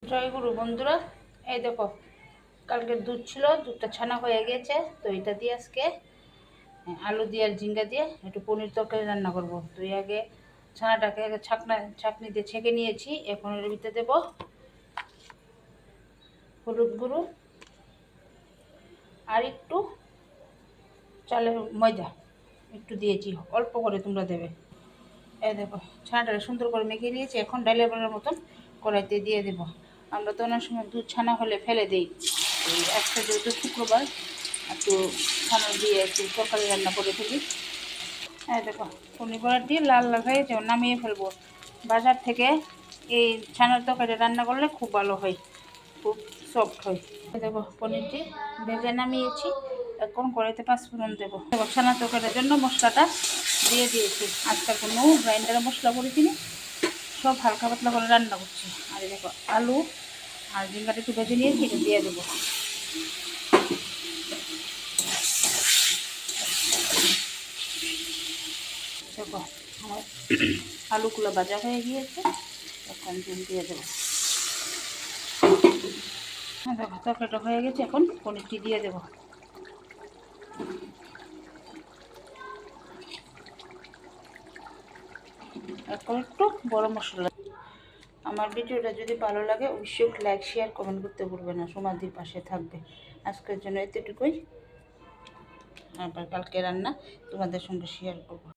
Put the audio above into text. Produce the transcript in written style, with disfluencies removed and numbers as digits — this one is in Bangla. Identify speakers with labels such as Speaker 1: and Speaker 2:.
Speaker 1: জয়গুরু বন্ধুরা, এই দেখো কালকের দুধ ছিল, দুধটা ছানা হয়ে গেছে। তো এটা দিয়ে আজকে আলু দিয়ে আর ঝিঙ্গা দিয়ে একটু পনির তরকারি রান্না করব। তো আগে ছানাটাকে আগে ছাঁকনি দিয়ে ছেঁকে নিয়েছি। এখন এর ভিতরে দেবো হলুদ গুঁড়ো আর একটু চালের ময়দা একটু দিয়েছি, অল্প করে তোমরা দেবে। এই দেখো ছানাটা সুন্দর করে মেখে নিয়েছি। এখন ডালের বড়ার মতন কড়াইতে দিয়ে দেবো। আমরা তো অনেক সময় দুধ ছানা হলে ফেলে দিই। এই একটা যেহেতু শুক্রবার একটু ছানা দিয়ে একটু তরকারি রান্না করে ফেলি। এই দেখো পনির বড়া দিয়ে লাল লাল হয়েছে, নামিয়ে ফেলবো। বাজার থেকে এই ছানার তরকারি রান্না করলে খুব ভালো হয়, খুব সফট হয়। এই দেখো পনিরটি ভেজে নামিয়েছি। এখন কড়াইতে পাঁচফোড়ন দেবো। দেখো ছানার তরকারির জন্য মশলাটা দিয়ে দিয়েছি। আজকাল কোনো গ্রাইন্ডারে মশলা করেছি না, সব হালকা পাতলা করে রান্না করছি। আর দেখো আলু আর ঝিঙ্গাটা একটু ভেজে নিয়েছি, এটা দিয়ে দেবো। দেখো আমার আলুগুলো ভাজা হয়ে গিয়েছে, এখন ডিম দিয়ে দেবো। দেখো তরকারিটা হয়ে গেছে, এখন পনিরটি দিয়ে দেবো। এখন একটু গরম মশলা। আমার ভিডিওটা যদি ভালো লাগে অবশ্যই লাইক শেয়ার কমেন্ট করতে ভুলবে না। সমাধির পাশে থাকবে। আজকের জন্য এতটুকুই। আবার কালকে রান্না তোমাদের সঙ্গে শেয়ার করবো।